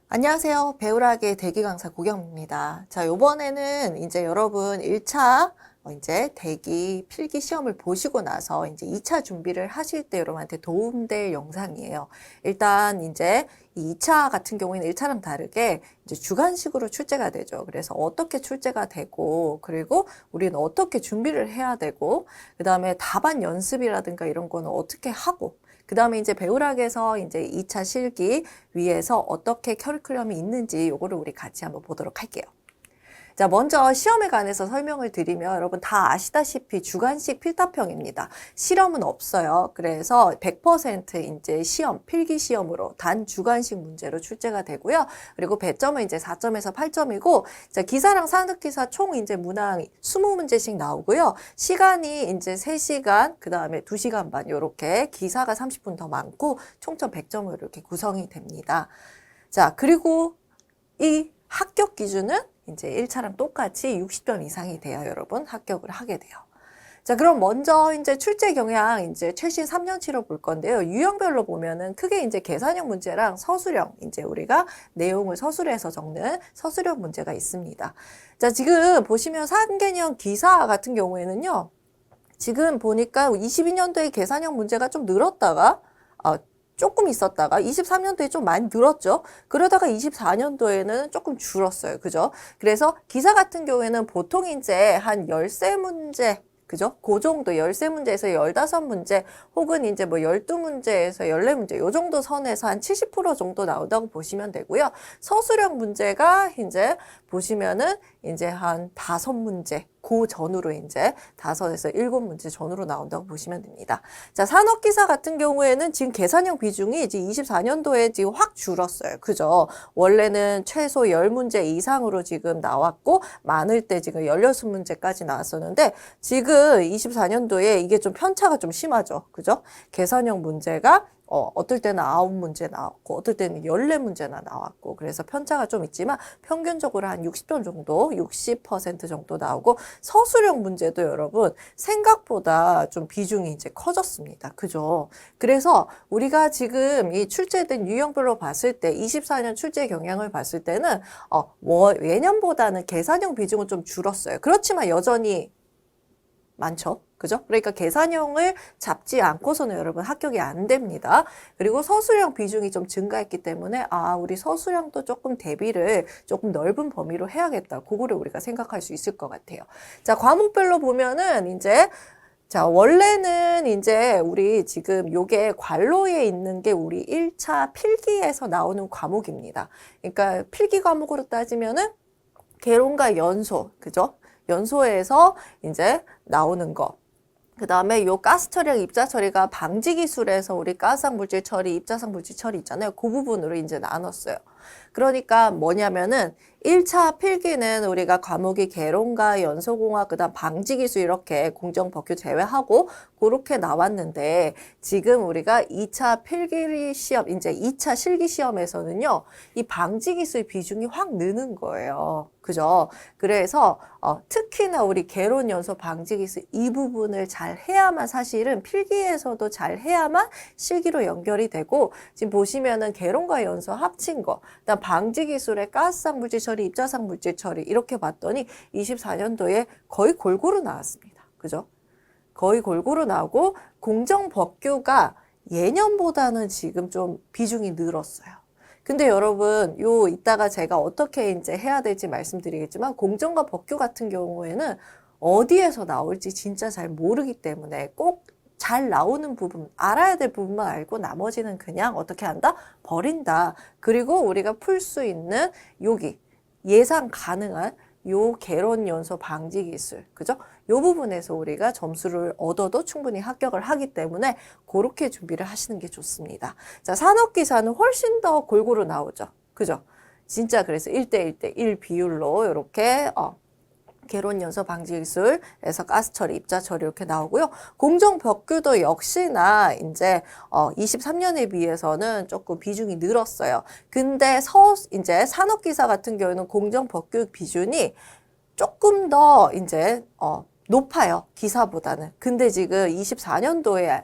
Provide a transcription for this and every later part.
안녕하세요. 배우락의 대기 강사 고경입니다. 자, 요번에는 이제 여러분 1차 이제 대기 필기 시험을 보시고 나서 이제 2차 준비를 하실 때 여러분한테 도움될 영상이에요. 일단 이제 이 2차 같은 경우에는 1차랑 다르게 이제 주관식으로 출제가 되죠. 그래서 어떻게 출제가 되고, 그리고 우리는 어떻게 준비를 해야 되고, 그 다음에 답안 연습이라든가 이런 거는 어떻게 하고, 그 다음에 이제 배우락에서 이제 2차 실기 위에서 어떻게 커리큘럼이 있는지 요거를 우리 같이 한번 보도록 할게요. 자, 먼저 시험에 관해서 설명을 드리면 여러분 다 아시다시피 주관식 필답형입니다. 실험은 없어요. 그래서 100% 이제 시험, 필기 시험으로 단 주관식 문제로 출제가 되고요. 그리고 배점은 이제 4점에서 8점이고, 자, 기사랑 산업기사 총 이제 문항 20문제씩 나오고요. 시간이 이제 3시간, 그 다음에 2시간 반, 요렇게 기사가 30분 더 많고, 총점 100점으로 이렇게 구성이 됩니다. 자, 그리고 이 합격 기준은 이제 1차랑 똑같이 60점 이상이 돼야 여러분 합격을 하게 돼요. 자, 그럼 먼저 이제 출제 경향 이제 최신 3년치로 볼 건데요. 유형별로 보면은 크게 이제 계산형 문제랑 서술형, 이제 우리가 내용을 서술해서 적는 서술형 문제가 있습니다. 자, 지금 보시면 3개년 기사 같은 경우에는요. 지금 보니까 22년도에 계산형 문제가 좀 늘었다가 조금 있었다가 23년도에 좀 많이 늘었죠. 그러다가 24년도에는 조금 줄었어요. 그죠? 그래서 기사 같은 경우에는 보통 이제 한 13문제, 그죠? 그 정도 13문제에서 15문제 혹은 이제 뭐 12문제에서 14문제 요 정도 선에서 한 70% 정도 나온다고 보시면 되고요. 서술형 문제가 이제 보시면은 이제 한 5문제 그 전후로 이제 5에서 7문제 전후로 나온다고 보시면 됩니다. 자, 산업기사 같은 경우에는 지금 계산형 비중이 이제 24년도에 지금 확 줄었어요. 그죠? 원래는 최소 10문제 이상으로 지금 나왔고, 많을 때 지금 16문제까지 나왔었는데, 지금 24년도에 이게 좀 편차가 좀 심하죠. 그죠? 계산형 문제가 어떨 때는 9문제 나왔고, 어떨 때는 14문제나 나왔고, 그래서 편차가 좀 있지만, 평균적으로 한 60점 정도, 60% 정도 나오고, 서술형 문제도 여러분, 생각보다 좀 비중이 이제 커졌습니다. 그죠? 그래서 우리가 지금 이 출제된 유형별로 봤을 때, 24년 출제 경향을 봤을 때는, 예년보다는 계산형 비중은 좀 줄었어요. 그렇지만 여전히 많죠. 그죠? 그러니까 계산형을 잡지 않고서는 여러분 합격이 안 됩니다. 그리고 서술형 비중이 좀 증가했기 때문에 우리 서술형도 조금 대비를 조금 넓은 범위로 해야겠다. 그거를 우리가 생각할 수 있을 것 같아요. 자, 과목별로 보면은 이제 자, 원래는 이제 우리 지금 요게 관로에 있는 게 우리 1차 필기에서 나오는 과목입니다. 그러니까 필기 과목으로 따지면은 개론과 연소, 그죠? 연소에서 이제 나오는 거. 그 다음에 요 가스 처리랑 입자 처리가 방지 기술에서 우리 가스상 물질 처리, 입자상 물질 처리 있잖아요. 그 부분으로 이제 나눴어요. 그러니까 뭐냐면은 1차 필기는 우리가 과목이 개론과 연소공학, 그 다음 방지기술 이렇게 공정법규 제외하고 그렇게 나왔는데 지금 우리가 2차 필기 시험, 이제 2차 실기 시험에서는요, 이 방지기술 비중이 확 느는 거예요. 그죠? 그래서 특히나 우리 개론 연소 방지기술 이 부분을 잘 해야만 사실은 필기에서도 잘 해야만 실기로 연결이 되고 지금 보시면은 개론과 연소 합친 거, 그다음 방지기술의 가스상 물질 처리, 입자상 물질 처리 이렇게 봤더니 24년도에 거의 골고루 나왔습니다. 그죠? 거의 골고루 나오고 공정법규가 예년보다는 지금 좀 비중이 늘었어요. 근데 여러분, 이따가 제가 어떻게 이제 해야 될지 말씀드리겠지만, 공정과 법규 같은 경우에는 어디에서 나올지 진짜 잘 모르기 때문에 꼭 잘 나오는 부분, 알아야 될 부분만 알고 나머지는 그냥 어떻게 한다? 버린다. 그리고 우리가 풀 수 있는 여기 예상 가능한 요 개론 연소 방지 기술, 그죠? 요 부분에서 우리가 점수를 얻어도 충분히 합격을 하기 때문에 그렇게 준비를 하시는 게 좋습니다. 자, 산업기사는 훨씬 더 골고루 나오죠. 그죠? 진짜 그래서 1대 1대1 비율로 이렇게 개론 연소 방지 기술에서 가스 처리, 입자 처리 이렇게 나오고요. 공정 법규도 역시나 이제 23년에 비해서는 조금 비중이 늘었어요. 근데 이제 산업기사 같은 경우에는 공정 법규 비중이 조금 더 이제 높아요. 기사보다는. 근데 지금 24년도에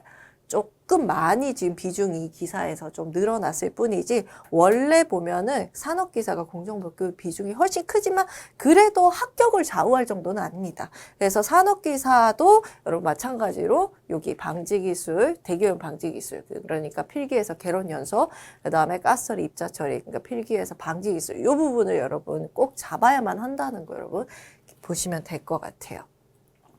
조금 많이 지금 비중이 기사에서 좀 늘어났을 뿐이지 원래 보면은 산업기사가 공정복교 비중이 훨씬 크지만 그래도 합격을 좌우할 정도는 아닙니다. 그래서 산업기사도 여러분 마찬가지로 여기 방지기술, 대기오염 방지기술, 그러니까 필기에서 개론연소, 그 다음에 가스처리, 입자처리, 그러니까 필기에서 방지기술 이 부분을 여러분 꼭 잡아야만 한다는 거 여러분 보시면 될 것 같아요.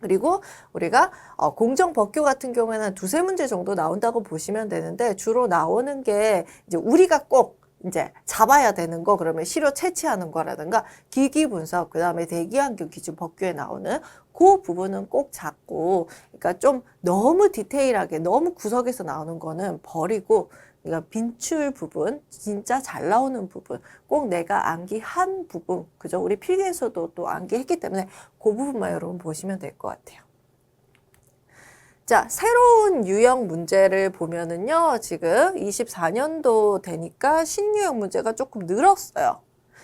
그리고 우리가 공정법규 같은 경우에는 두세 문제 정도 나온다고 보시면 되는데 주로 나오는 게 이제 우리가 꼭 이제 잡아야 되는 거 그러면 시료 채취하는 거라든가 기기 분석 그다음에 대기환경 기준 법규에 나오는 그 부분은 꼭 잡고 그러니까 좀 너무 디테일하게 너무 구석에서 나오는 거는 버리고 그러니까 빈출 부분 진짜 잘 나오는 부분 꼭 내가 암기한 부분 그죠? 우리 필기에서도 또 암기했기 때문에 그 부분만 여러분 보시면 될 것 같아요. 자, 새로운 유형 문제를 보면은요, 지금 24년도 되니까 신유형 문제가 조금 늘었어요.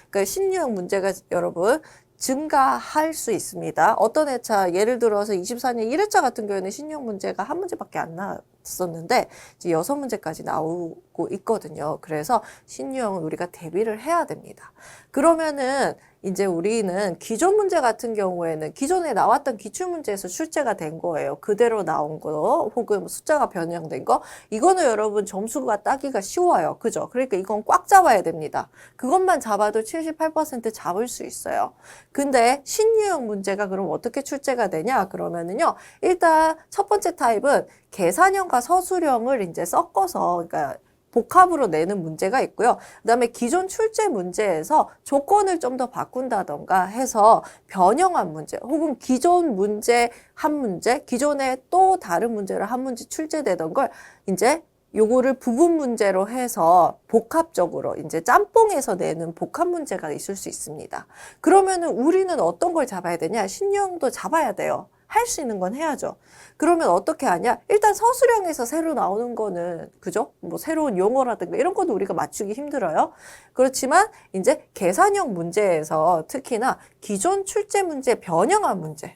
그러니까 신유형 문제가 여러분 증가할 수 있습니다. 어떤 회차, 예를 들어서 24년 1회차 같은 경우에는 신유형 문제가 한 문제밖에 안 나왔었는데, 이제 6문제까지 나오고 있거든요. 그래서 신유형은 우리가 대비를 해야 됩니다. 그러면은 이제 우리는 기존 문제 같은 경우에는 기존에 나왔던 기출문제에서 출제가 된 거예요. 그대로 나온 거 혹은 숫자가 변형된 거 이거는 여러분 점수가 따기가 쉬워요. 그죠? 그러니까 이건 꽉 잡아야 됩니다. 그것만 잡아도 78% 잡을 수 있어요. 근데 신유형 문제가 그럼 어떻게 출제가 되냐? 그러면은요. 일단 첫 번째 타입은 계산형과 서술형을 이제 섞어서 그러니까 복합으로 내는 문제가 있고요. 그다음에 기존 출제 문제에서 조건을 좀 더 바꾼다던가 해서 변형한 문제 혹은 기존 문제 한 문제, 기존에 또 다른 문제를 한 문제 출제되던 걸 이제 요거를 부분 문제로 해서 복합적으로 이제 짬뽕해서 내는 복합 문제가 있을 수 있습니다. 그러면은 우리는 어떤 걸 잡아야 되냐? 신유형도 잡아야 돼요. 할 수 있는 건 해야죠. 그러면 어떻게 하냐? 일단 서술형에서 새로 나오는 거는, 그죠? 뭐 새로운 용어라든가 이런 것도 우리가 맞추기 힘들어요. 그렇지만 이제 계산형 문제에서 특히나 기존 출제 문제 변형한 문제,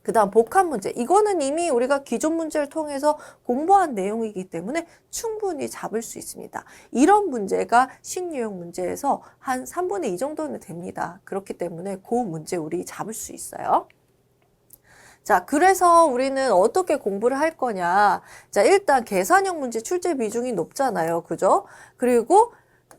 그 다음 복합 문제. 이거는 이미 우리가 기존 문제를 통해서 공부한 내용이기 때문에 충분히 잡을 수 있습니다. 이런 문제가 신유형 문제에서 한 3분의 2 정도는 됩니다. 그렇기 때문에 그 문제 우리 잡을 수 있어요. 자, 그래서 우리는 어떻게 공부를 할 거냐. 자, 일단 계산형 문제 출제 비중이 높잖아요. 그죠? 그리고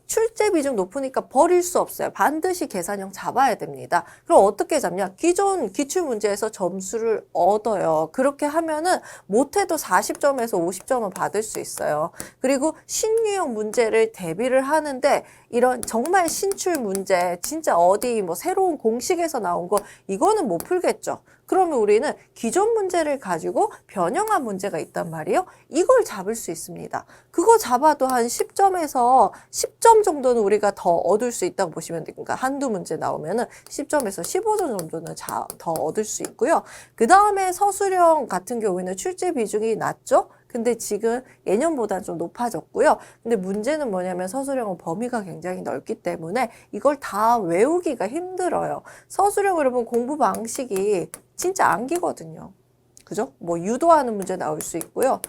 출제 비중 높으니까 버릴 수 없어요. 반드시 계산형 잡아야 됩니다. 그럼 어떻게 잡냐? 기존 기출문제에서 점수를 얻어요. 그렇게 하면은 못해도 40점에서 50점은 받을 수 있어요. 그리고 신유형 문제를 대비를 하는데 이런 정말 신출 문제, 진짜 어디 뭐 새로운 공식에서 나온 거 이거는 못 풀겠죠. 그러면 우리는 기존 문제를 가지고 변형한 문제가 있단 말이에요. 이걸 잡을 수 있습니다. 그거 잡아도 한 10점에서 10점 정도는 우리가 더 얻을 수 있다고 보시면 돼요. 그러니까 한두 문제 나오면은 10점에서 15점 정도는 더 얻을 수 있고요. 그 다음에 서술형 같은 경우에는 출제 비중이 낮죠? 근데 지금 예년보다 좀 높아졌고요. 근데 문제는 뭐냐면 서술형은 범위가 굉장히 넓기 때문에 이걸 다 외우기가 힘들어요. 서술형 여러분 공부 방식이 진짜 암기거든요. 그죠? 뭐 유도하는 문제 나올 수 있고요.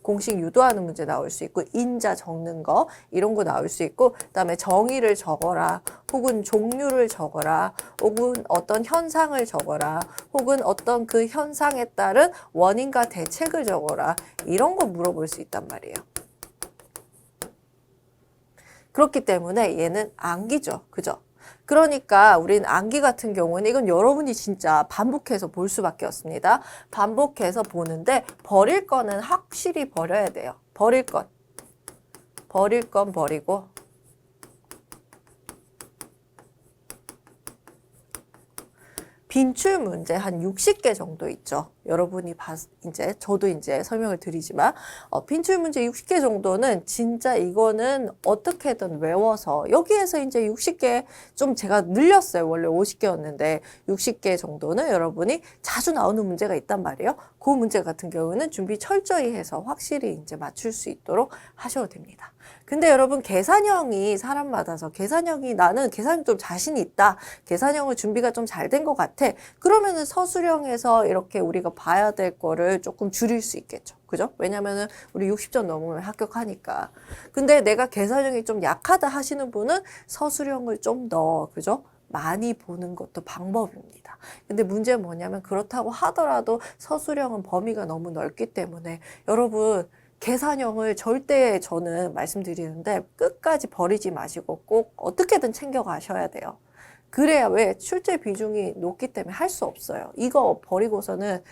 공식 유도하는 문제 나올 수 있고 인자 적는 거 이런 거 나올 수 있고 그다음에 정의를 적어라 혹은 종류를 적어라 혹은 어떤 현상을 적어라 혹은 어떤 그 현상에 따른 원인과 대책을 적어라 이런 거 물어볼 수 있단 말이에요. 그렇기 때문에 얘는 암기죠. 그죠? 그러니까 우리는 암기 같은 경우는 이건 여러분이 진짜 반복해서 볼 수밖에 없습니다. 반복해서 보는데 버릴 거는 확실히 버려야 돼요. 버릴 건 버리고 빈출 문제 한 60개 정도 있죠. 여러분이 이제 저도 이제 설명을 드리지만 빈출 문제 60개 정도는 진짜 이거는 어떻게든 외워서 여기에서 이제 60개 좀 제가 늘렸어요. 원래 50개였는데 60개 정도는 여러분이 자주 나오는 문제가 있단 말이에요. 그 문제 같은 경우는 준비 철저히 해서 확실히 이제 맞출 수 있도록 하셔도 됩니다. 근데 여러분 계산형이 사람마다서 계산형이 나는 계산이 좀 자신이 있다. 계산형을 준비가 좀 잘 된 것 같아. 그러면은 서술형에서 이렇게 우리가 봐야 될 거를 조금 줄일 수 있겠죠. 그죠? 왜냐면은 우리 60점 넘으면 합격하니까. 근데 내가 계산형이 좀 약하다 하시는 분은 서술형을 좀 더, 그죠? 많이 보는 것도 방법입니다. 근데 문제는 뭐냐면 그렇다고 하더라도 서술형은 범위가 너무 넓기 때문에 여러분 계산형을 절대 저는 말씀드리는데 끝까지 버리지 마시고 꼭 어떻게든 챙겨 가셔야 돼요. 그래야 왜 출제 비중이 높기 때문에 할 수 없어요. 이거 버리고서는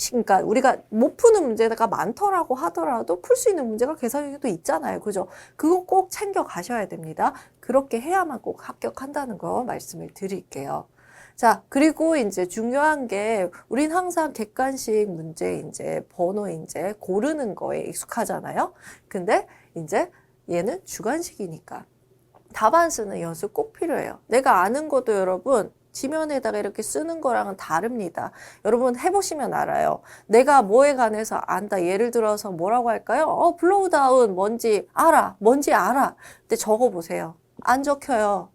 그러니까 우리가 못 푸는 문제가 많더라고 하더라도 풀 수 있는 문제가 계산형도 있잖아요. 그죠? 그거 꼭 챙겨 가셔야 됩니다. 그렇게 해야만 꼭 합격한다는 거 말씀을 드릴게요. 자, 그리고 이제 중요한 게 우린 항상 객관식 문제 이제 번호 이제 고르는 거에 익숙하잖아요. 근데 이제 얘는 주관식이니까 답안 쓰는 연습 꼭 필요해요. 내가 아는 것도 여러분 지면에다가 이렇게 쓰는 거랑은 다릅니다. 여러분 해보시면 알아요. 내가 뭐에 관해서 안다. 예를 들어서 뭐라고 할까요? 블로우 다운 뭔지 알아. 뭔지 알아. 근데 적어보세요. 안 적혀요.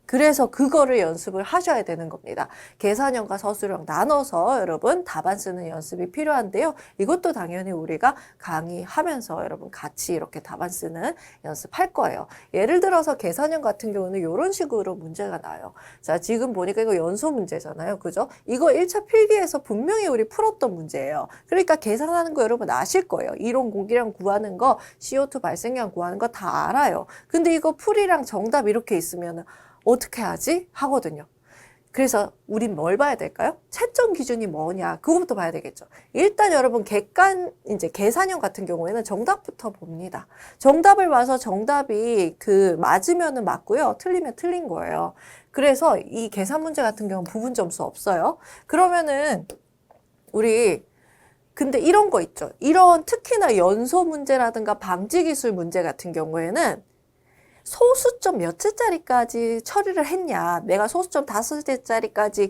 그래서 그거를 연습을 하셔야 되는 겁니다. 계산형과 서술형 나눠서 여러분 답안 쓰는 연습이 필요한데요. 이것도 당연히 우리가 강의하면서 여러분 같이 이렇게 답안 쓰는 연습할 거예요. 예를 들어서 계산형 같은 경우는 이런 식으로 문제가 나요. 자, 지금 보니까 이거 연소 문제잖아요. 그죠? 이거 1차 필기에서 분명히 우리 풀었던 문제예요. 그러니까 계산하는 거 여러분 아실 거예요. 이론 공기량 구하는 거, CO2 발생량 구하는 거 다 알아요. 근데 이거 풀이랑 정답 이렇게 있으면 어떻게 하지? 하거든요. 그래서 우린 뭘 봐야 될까요? 채점 기준이 뭐냐? 그것부터 봐야 되겠죠. 일단 여러분 이제 계산형 같은 경우에는 정답부터 봅니다. 정답을 봐서 정답이 맞으면은 맞고요. 틀리면 틀린 거예요. 그래서 이 계산 문제 같은 경우는 부분 점수 없어요. 그러면은 근데 이런 거 있죠. 이런 특히나 연소 문제라든가 방지 기술 문제 같은 경우에는 소수점 몇 개짜리까지 처리를 했냐. 내가 소수점 5개짜리까지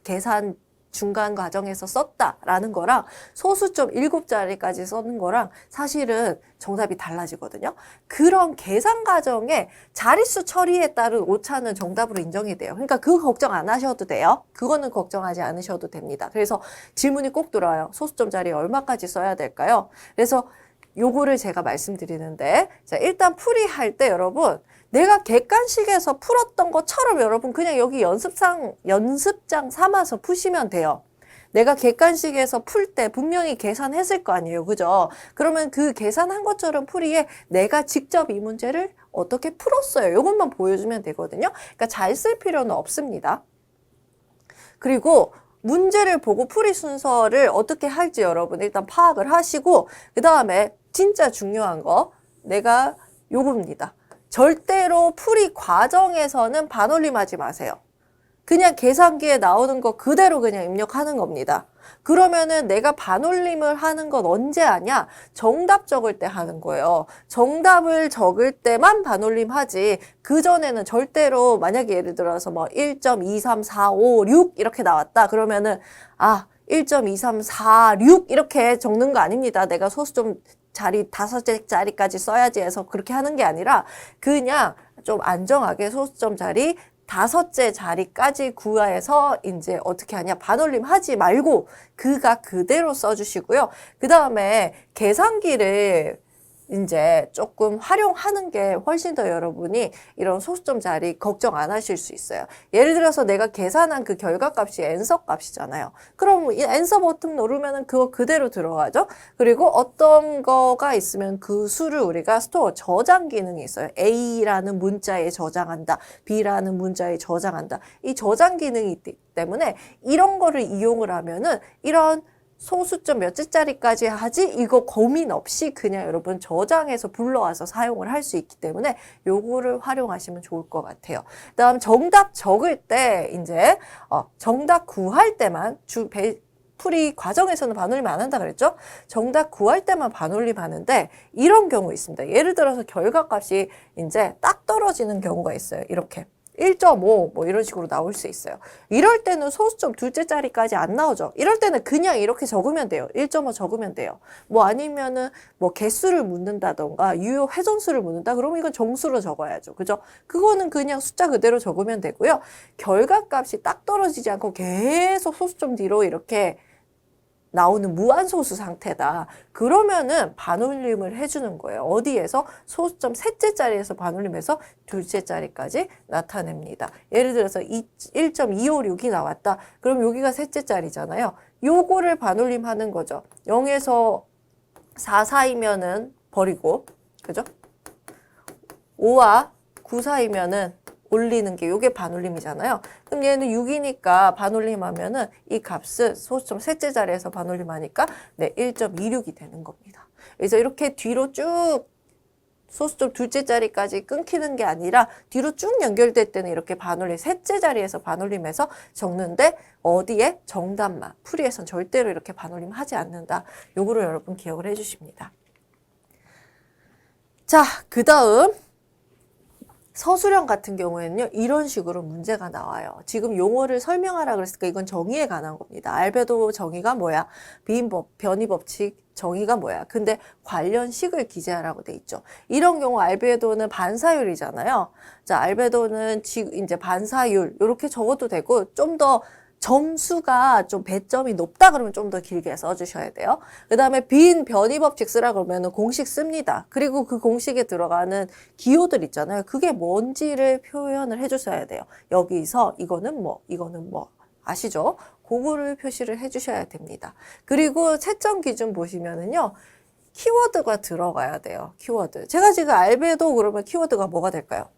계산 중간 과정에서 썼다라는 거랑 소수점 7자리까지 썼는 거랑 사실은 정답이 달라지거든요. 그런 계산 과정에 자릿수 처리에 따른 오차는 정답으로 인정이 돼요. 그러니까 그거 걱정 안 하셔도 돼요. 그거는 걱정하지 않으셔도 됩니다. 그래서 질문이 꼭 들어와요. 소수점 자리 얼마까지 써야 될까요? 그래서 요거를 제가 말씀드리는데, 자, 일단 풀이할 때 여러분, 내가 객관식에서 풀었던 것처럼 여러분 그냥 여기 연습장 삼아서 푸시면 돼요. 내가 객관식에서 풀 때 분명히 계산했을 거 아니에요. 그죠? 그러면 그 계산한 것처럼 풀이에 내가 직접 이 문제를 어떻게 풀었어요. 요것만 보여주면 되거든요. 그러니까 잘 쓸 필요는 없습니다. 그리고 문제를 보고 풀이 순서를 어떻게 할지 여러분 일단 파악을 하시고 그 다음에 진짜 중요한 거 내가 요겁니다. 절대로 풀이 과정에서는 반올림하지 마세요. 그냥 계산기에 나오는 거 그대로 그냥 입력하는 겁니다. 그러면은 내가 반올림을 하는 건 언제 하냐? 정답 적을 때 하는 거예요. 정답을 적을 때만 반올림 하지. 그전에는 절대로 만약에 예를 들어서 뭐 1.23456 이렇게 나왔다. 그러면은 1.23446 이렇게 적는 거 아닙니다. 내가 소수점 자리 5개짜리까지 써야지 해서 그렇게 하는 게 아니라 그냥 좀 안정하게 소수점 자리 5개 자리까지 구해서 이제 어떻게 하냐 반올림 하지 말고 그대로 써주시고요. 그 다음에 계산기를 이제 조금 활용하는 게 훨씬 더 여러분이 이런 소수점 자리 걱정 안 하실 수 있어요. 예를 들어서 내가 계산한 그 결과값이 앤서 값이잖아요. 그럼 이 앤서 버튼 누르면은 그거 그대로 들어가죠. 그리고 어떤 거가 있으면 그 수를 우리가 스토어 저장 기능이 있어요. A라는 문자에 저장한다. B라는 문자에 저장한다. 이 저장 기능이 있기 때문에 이런 거를 이용을 하면은 이런 소수점 몇 개짜리까지 하지? 이거 고민 없이 그냥 여러분 저장해서 불러와서 사용을 할 수 있기 때문에 요거를 활용하시면 좋을 것 같아요. 그다음 정답 적을 때 이제 정답 구할 때만 풀이 과정에서는 반올림 안 한다 그랬죠? 정답 구할 때만 반올림 하는데 이런 경우 있습니다. 예를 들어서 결과값이 이제 딱 떨어지는 경우가 있어요. 이렇게 1.5 뭐 이런 식으로 나올 수 있어요. 이럴 때는 소수점 둘째 자리까지 안 나오죠. 이럴 때는 그냥 이렇게 적으면 돼요. 1.5 적으면 돼요. 뭐 아니면은 뭐 개수를 묻는다던가 유효 훼손수를 묻는다. 그러면 이건 정수로 적어야죠. 그죠? 그거는 그냥 숫자 그대로 적으면 되고요. 결과값이 딱 떨어지지 않고 계속 소수점 뒤로 이렇게 나오는 무한소수 상태다. 그러면은 반올림을 해주는 거예요. 어디에서? 소수점 셋째 자리에서 반올림해서 둘째 자리까지 나타냅니다. 예를 들어서 1.256이 나왔다. 그럼 여기가 셋째 자리잖아요. 요거를 반올림하는 거죠. 0에서 4 사이면은 버리고, 그죠? 5와 9 사이면은 올리는 게 요게 반올림이잖아요. 그럼 얘는 6이니까 반올림하면은 이 값은 소수점 셋째 자리에서 반올림하니까 네, 1.26이 되는 겁니다. 그래서 이렇게 뒤로 쭉 소수점 둘째 자리까지 끊기는 게 아니라 뒤로 쭉 연결될 때는 이렇게 반올림, 셋째 자리에서 반올림해서 적는데 어디에? 정답만. 풀이에선 절대로 이렇게 반올림 하지 않는다. 요거를 여러분 기억을 해주십니다. 자, 그 다음 서술형 같은 경우에는요, 이런 식으로 문제가 나와요. 지금 용어를 설명하라 그랬으니까 이건 정의에 관한 겁니다. 알베도 정의가 뭐야? 변이 법칙 정의가 뭐야? 근데 관련 식을 기재하라고 돼 있죠. 이런 경우 알베도는 반사율이잖아요. 자, 알베도는 이제 반사율, 이렇게 적어도 되고, 좀 더 점수가 좀 배점이 높다 그러면 좀 더 길게 써주셔야 돼요. 그 다음에 빈 변이 법칙 쓰라 그러면 공식 씁니다. 그리고 그 공식에 들어가는 기호들 있잖아요. 그게 뭔지를 표현을 해주셔야 돼요. 여기서 이거는 뭐, 이거는 뭐. 아시죠? 그거를 표시를 해주셔야 됩니다. 그리고 채점 기준 보시면은요. 키워드가 들어가야 돼요. 키워드. 제가 지금 알베도 그러면 키워드가 뭐가 될까요?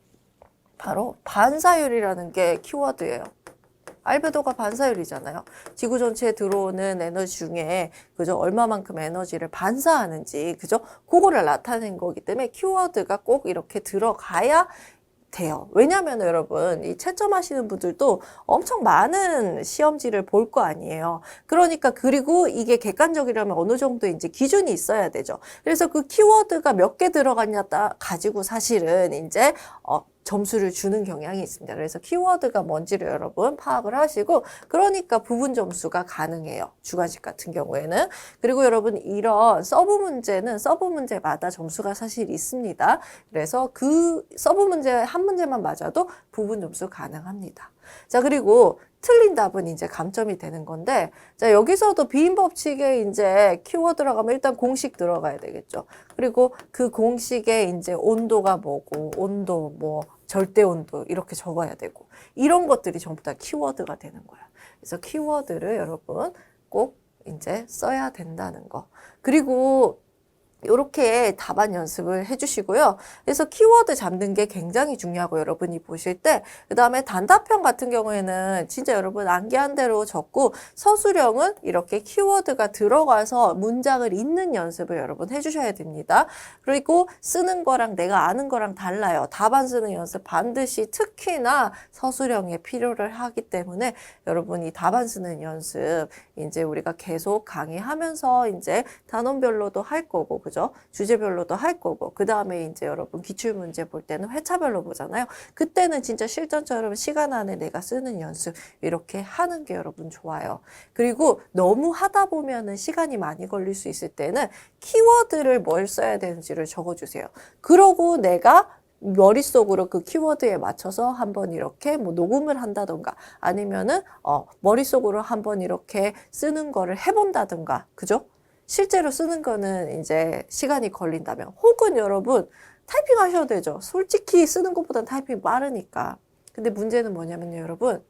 바로 반사율이라는 게 키워드예요. 알베도가 반사율이잖아요. 지구 전체에 들어오는 에너지 중에 그죠? 얼마만큼 에너지를 반사하는지 그죠? 그거를 나타낸 거기 때문에 키워드가 꼭 이렇게 들어가야 돼요. 왜냐하면 여러분 이 채점하시는 분들도 엄청 많은 시험지를 볼 거 아니에요. 그러니까 그리고 이게 객관적이려면 어느 정도 이제 기준이 있어야 되죠. 그래서 그 키워드가 몇 개 들어갔냐 가지고 사실은 이제 점수를 주는 경향이 있습니다. 그래서 키워드가 뭔지를 여러분 파악을 하시고 그러니까 부분 점수가 가능해요. 주관식 같은 경우에는. 그리고 여러분 이런 서브 문제는 서브 문제마다 점수가 사실 있습니다. 그래서 그 서브 문제 한 문제만 맞아도 부분 점수 가능합니다. 자, 그리고 틀린 답은 이제 감점이 되는 건데, 자, 여기서도 비인 법칙에 이제 키워드라고 하면 일단 공식 들어가야 되겠죠. 그리고 그 공식에 이제 온도가 뭐고, 온도, 뭐, 절대 온도, 이렇게 적어야 되고, 이런 것들이 전부 다 키워드가 되는 거예요. 그래서 키워드를 여러분 꼭 이제 써야 된다는 거. 그리고 이렇게 답안 연습을 해주시고요. 그래서 키워드 잡는 게 굉장히 중요하고 여러분이 보실 때 그 다음에 단답형 같은 경우에는 진짜 여러분 암기한 대로 적고 서술형은 이렇게 키워드가 들어가서 문장을 읽는 연습을 여러분 해주셔야 됩니다. 그리고 쓰는 거랑 내가 아는 거랑 달라요. 답안 쓰는 연습 반드시 특히나 서술형에 필요를 하기 때문에 여러분이 답안 쓰는 연습 이제 우리가 계속 강의하면서 이제 단원별로도 할 거고 그죠? 주제별로도 할 거고 그 다음에 이제 여러분 기출문제 볼 때는 회차별로 보잖아요. 그때는 진짜 실전처럼 시간 안에 내가 쓰는 연습 이렇게 하는 게 여러분 좋아요. 그리고 너무 하다 보면은 시간이 많이 걸릴 수 있을 때는 키워드를 뭘 써야 되는지를 적어주세요. 그러고 내가 머릿속으로 그 키워드에 맞춰서 한번 이렇게 뭐 녹음을 한다던가 아니면은 머릿속으로 한번 이렇게 쓰는 거를 해본다던가 그죠? 실제로 쓰는 거는 이제 시간이 걸린다면 혹은 여러분 타이핑 하셔도 되죠. 솔직히 쓰는 것보단 타이핑 빠르니까. 근데 문제는 뭐냐면요 여러분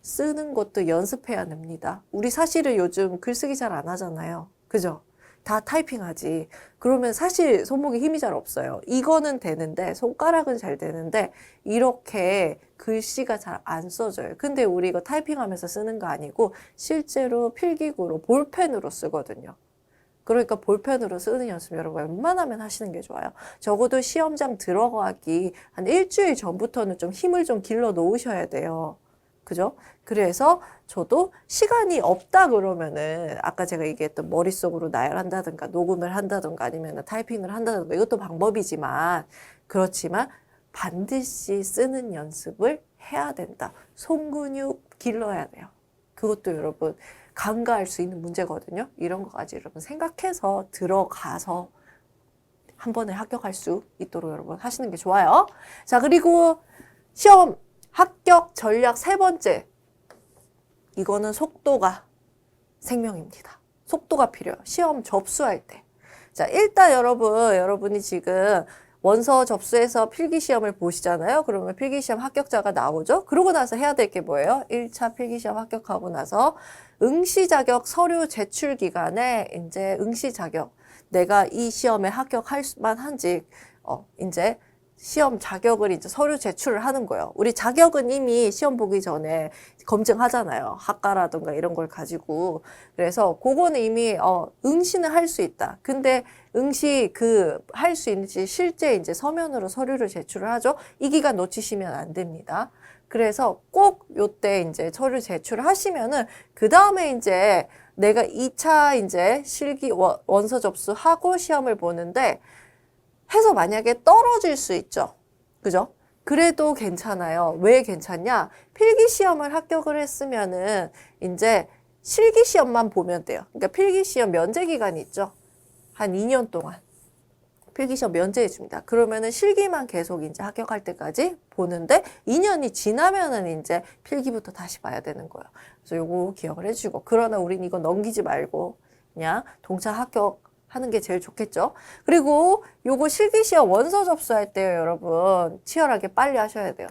쓰는 것도 연습해야 됩니다. 우리 사실은 요즘 글쓰기 잘 안 하잖아요. 그죠? 다 타이핑하지. 그러면 사실 손목에 힘이 잘 없어요. 이거는 되는데 손가락은 잘 되는데 이렇게 글씨가 잘 안 써져요. 근데 우리 이거 타이핑하면서 쓰는 거 아니고 실제로 필기구로 볼펜으로 쓰거든요. 그러니까 볼펜으로 쓰는 연습 여러분 웬만하면 하시는 게 좋아요. 적어도 시험장 들어가기 한 일주일 전부터는 좀 힘을 좀 길러 놓으셔야 돼요. 그죠? 그래서 저도 시간이 없다 그러면은 아까 제가 얘기했던 머릿속으로 나열한다든가 녹음을 한다든가 아니면 타이핑을 한다든가 이것도 방법이지만 그렇지만 반드시 쓰는 연습을 해야 된다. 손근육 길러야 돼요. 그것도 여러분 간과할 수 있는 문제거든요. 이런 거까지 여러분 생각해서 들어가서 한 번에 합격할 수 있도록 여러분 하시는 게 좋아요. 자, 그리고 시험 합격 전략 세 번째. 이거는 속도가 생명입니다. 속도가 필요해요. 시험 접수할 때. 자, 일단 여러분이 지금 원서 접수해서 필기시험을 보시잖아요. 그러면 필기시험 합격자가 나오죠. 그러고 나서 해야 될 게 뭐예요? 1차 필기시험 합격하고 나서 응시자격 서류 제출 기간에 이제 응시자격, 내가 이 시험에 합격할 만한지, 이제 시험 자격을 이제 서류 제출을 하는 거예요. 우리 자격은 이미 시험 보기 전에 검증하잖아요. 학과라든가 이런 걸 가지고. 그래서 그거는 이미 응시는 할 수 있다. 근데 응시 할 수 있는지 실제 이제 서면으로 서류를 제출을 하죠. 이 기간 놓치시면 안 됩니다. 그래서 꼭 요때 이제 서류 제출을 하시면은 그 다음에 이제 내가 2차 이제 실기 원서 접수하고 시험을 보는데 해서 만약에 떨어질 수 있죠. 그죠? 그래도 괜찮아요. 왜 괜찮냐? 필기시험을 합격을 했으면은 이제 실기시험만 보면 돼요. 그러니까 필기시험 면제기간이 있죠. 한 2년 동안. 필기시험 면제해 줍니다. 그러면은 실기만 계속 이제 합격할 때까지 보는데 2년이 지나면은 이제 필기부터 다시 봐야 되는 거예요. 그래서 요거 기억을 해주고. 그러나 우린 이거 넘기지 말고 그냥 동차 합격 하는 게 제일 좋겠죠. 그리고 요거 실기시험 원서 접수할 때요, 여러분 치열하게 빨리 하셔야 돼요.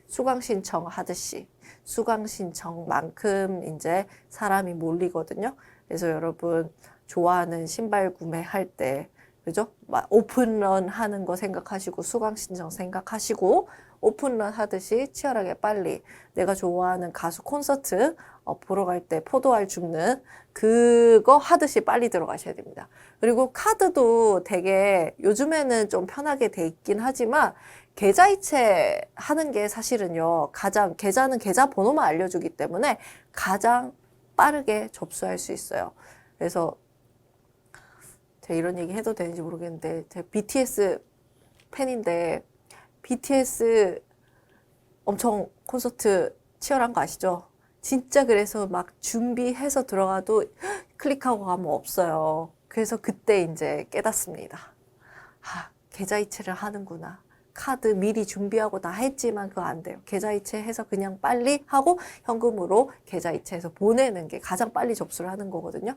수강 신청 하듯이 수강 신청만큼 이제 사람이 몰리거든요. 그래서 여러분 좋아하는 신발 구매할 때 그죠? 오픈런 하는 거 생각하시고 수강 신청 생각하시고 오픈런 하듯이 치열하게 빨리 내가 좋아하는 가수 콘서트 보러 갈 때 포도알 줍는 그거 하듯이 빨리 들어가셔야 됩니다. 그리고 카드도 되게 요즘에는 좀 편하게 돼 있긴 하지만 계좌이체 하는 게 사실은요, 계좌는 계좌 번호만 알려주기 때문에 가장 빠르게 접수할 수 있어요. 그래서 제가 이런 얘기 해도 되는지 모르겠는데 제가 BTS 팬인데 BTS 엄청 콘서트 치열한 거 아시죠? 진짜 그래서 막 준비해서 들어가도 클릭하고 가면 없어요. 그래서 그때 이제 깨닫습니다. 계좌이체를 하는구나. 카드 미리 준비하고 다 했지만 그거 안 돼요. 계좌이체 해서 그냥 빨리 하고 현금으로 계좌이체해서 보내는 게 가장 빨리 접수를 하는 거거든요.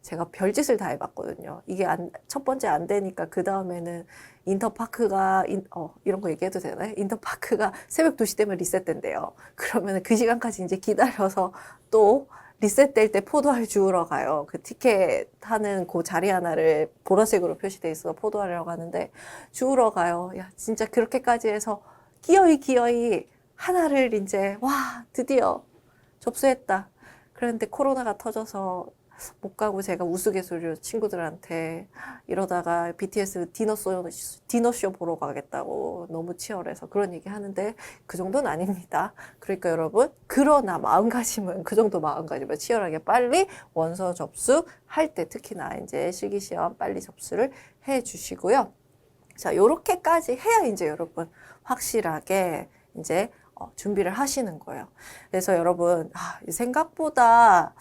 제가 별짓을 다 해봤거든요. 이게 첫 번째 안 되니까 그 다음에는 인터파크가 이런 거 얘기해도 되나요? 인터파크가 새벽 2시 되면 리셋된대요. 그러면 그 시간까지 이제 기다려서 또 리셋될 때 포도알 주우러 가요. 그 티켓 하는 그 자리 하나를 보라색으로 표시돼 있어서 포도알이라고 하는데 주우러 가요. 야, 진짜 그렇게까지 해서 기어이 하나를 이제 와, 드디어 접수했다. 그런데 코로나가 터져서 못 가고 제가 우스갯소리로 친구들한테 이러다가 BTS 디너쇼 보러 가겠다고 너무 치열해서 그런 얘기 하는데 그 정도는 아닙니다. 그러니까 여러분, 그러나 마음가짐은 그 정도 마음가짐은 치열하게 빨리 원서 접수할 때 특히나 이제 실기시험 빨리 접수를 해 주시고요. 자, 요렇게까지 해야 이제 여러분 확실하게 이제 준비를 하시는 거예요. 그래서 여러분, 생각보다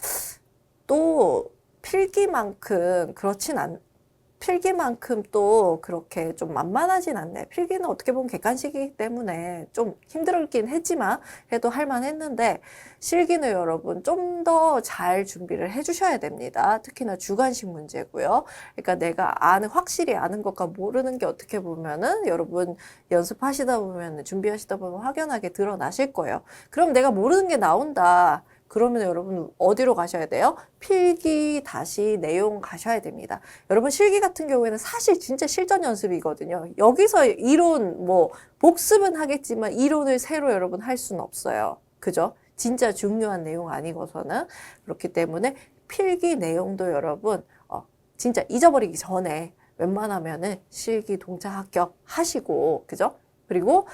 또 필기만큼 또 그렇게 좀 만만하진 않네. 필기는 어떻게 보면 객관식이기 때문에 좀 힘들긴 했지만 그래도 할만했는데 실기는 여러분 좀 더 잘 준비를 해주셔야 됩니다. 특히나 주관식 문제고요. 그러니까 내가 확실히 아는 것과 모르는 게 어떻게 보면은 여러분 연습하시다 보면 준비하시다 보면 확연하게 드러나실 거예요. 그럼 내가 모르는 게 나온다. 그러면 여러분 어디로 가셔야 돼요? 필기 다시 내용 가셔야 됩니다. 여러분 실기 같은 경우에는 사실 진짜 실전 연습이거든요. 여기서 이론 복습은 하겠지만 이론을 새로 여러분 할 수는 없어요. 그죠? 진짜 중요한 내용 아니고서는. 그렇기 때문에 필기 내용도 여러분 진짜 잊어버리기 전에 웬만하면은 실기 동차 합격 하시고, 그죠? 그리고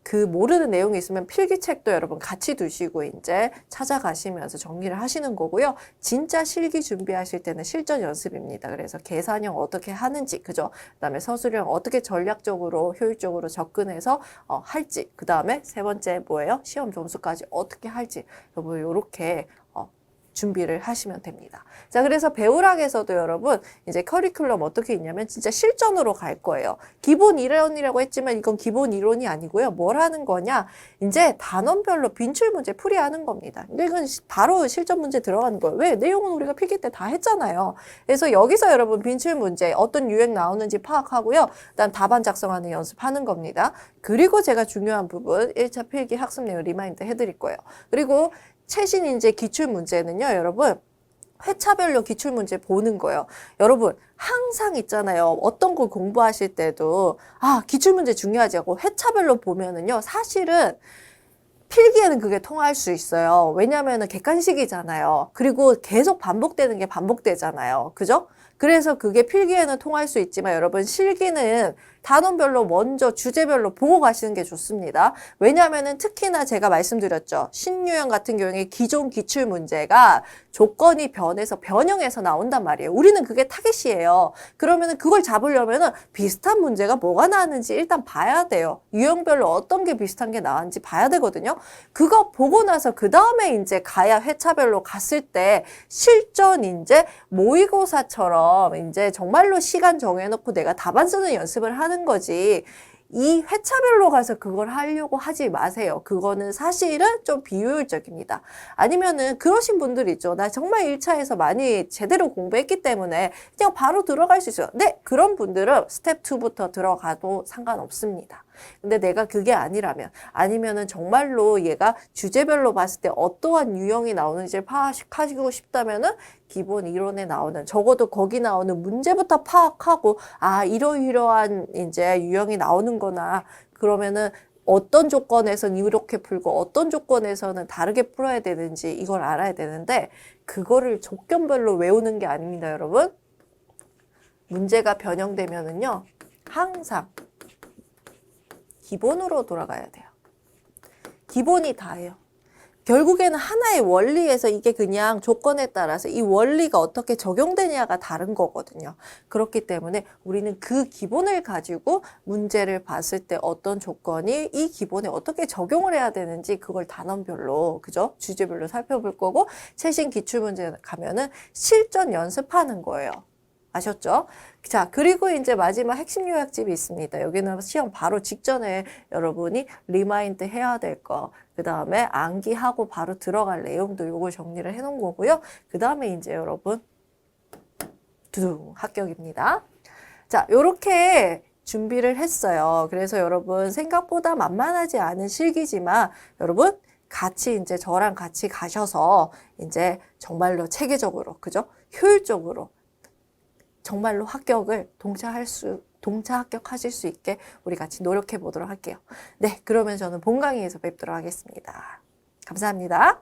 그 모르는 내용이 있으면 필기책도 여러분 같이 두시고 이제 찾아가시면서 정리를 하시는 거고요. 진짜 실기 준비하실 때는 실전 연습입니다. 그래서 계산형 어떻게 하는지, 그죠? 그다음에 서술형 어떻게 전략적으로 효율적으로 접근해서 할지, 그다음에 세 번째 뭐예요? 시험 점수까지 어떻게 할지, 여러분 요렇게 준비를 하시면 됩니다. 자, 그래서 배우락에서도 여러분 이제 커리큘럼 어떻게 있냐면 진짜 실전으로 갈 거예요. 기본 이론이라고 했지만 이건 기본 이론이 아니고요. 뭘 하는 거냐? 이제 단원별로 빈출 문제 풀이하는 겁니다. 근데 이건 바로 실전 문제 들어가는 거예요. 왜? 내용은 우리가 필기 때 다 했잖아요. 그래서 여기서 여러분 빈출 문제 어떤 유형 나오는지 파악하고요. 그다음 답안 작성하는 연습하는 겁니다. 그리고 제가 중요한 부분 1차 필기 학습 내용 리마인드 해드릴 거예요. 그리고 최신 이제 기출 문제는요, 여러분. 회차별로 기출 문제 보는 거예요. 여러분, 항상 있잖아요. 어떤 걸 공부하실 때도, 기출 문제 중요하지 않고 회차별로 보면은요, 사실은 필기에는 그게 통할 수 있어요. 왜냐면은 객관식이잖아요. 그리고 계속 반복되는 게 반복되잖아요. 그죠? 그래서 그게 필기에는 통할 수 있지만 여러분 실기는 단원별로 먼저 주제별로 보고 가시는 게 좋습니다. 왜냐하면은 특히나 제가 말씀드렸죠. 신유형 같은 경우에 기존 기출 문제가 조건이 변해서 변형해서 나온단 말이에요. 우리는 그게 타겟이에요. 그러면은 그걸 잡으려면은 비슷한 문제가 뭐가 나왔는지 일단 봐야 돼요. 유형별로 어떤 게 비슷한 게 나왔는지 봐야 되거든요. 그거 보고 나서 그 다음에 이제 가야 회차별로 갔을 때 실전 이제 모의고사처럼 이제 정말로 시간 정해놓고 내가 답안 쓰는 연습을 하는 거지. 이 회차별로 가서 그걸 하려고 하지 마세요. 그거는 사실은 좀 비효율적입니다. 아니면은 그러신 분들 있죠. 나 정말 1차에서 많이 제대로 공부했기 때문에 그냥 바로 들어갈 수 있어요. 네, 그런 분들은 스텝 2부터 들어가도 상관없습니다. 근데 내가 그게 아니라면, 아니면은 정말로 얘가 주제별로 봤을 때 어떠한 유형이 나오는지를 파악하시고 싶다면은 기본 이론에 나오는, 적어도 거기 나오는 문제부터 파악하고, 이러이러한 이제 유형이 나오는 거나, 그러면은 어떤 조건에서는 이렇게 풀고 어떤 조건에서는 다르게 풀어야 되는지 이걸 알아야 되는데, 그거를 조건별로 외우는 게 아닙니다, 여러분. 문제가 변형되면은요, 항상 기본으로 돌아가야 돼요. 기본이 다예요. 결국에는 하나의 원리에서 이게 그냥 조건에 따라서 이 원리가 어떻게 적용되냐가 다른 거거든요. 그렇기 때문에 우리는 그 기본을 가지고 문제를 봤을 때 어떤 조건이 이 기본에 어떻게 적용을 해야 되는지 그걸 단원별로, 그죠? 주제별로 살펴볼 거고, 최신 기출문제 가면은 실전 연습하는 거예요. 아셨죠? 자, 그리고 이제 마지막 핵심 요약집이 있습니다. 여기는 시험 바로 직전에 여러분이 리마인드 해야 될 거, 그 다음에 암기하고 바로 들어갈 내용도 요걸 정리를 해 놓은 거고요. 그 다음에 이제 여러분, 두둥 합격입니다. 자, 요렇게 준비를 했어요. 그래서 여러분 생각보다 만만하지 않은 실기지만 여러분 같이 이제 저랑 같이 가셔서 이제 정말로 체계적으로, 그죠? 효율적으로 정말로 합격을 동차 합격하실 수 있게 우리 같이 노력해 보도록 할게요. 네, 그러면 저는 본강의에서 뵙도록 하겠습니다. 감사합니다.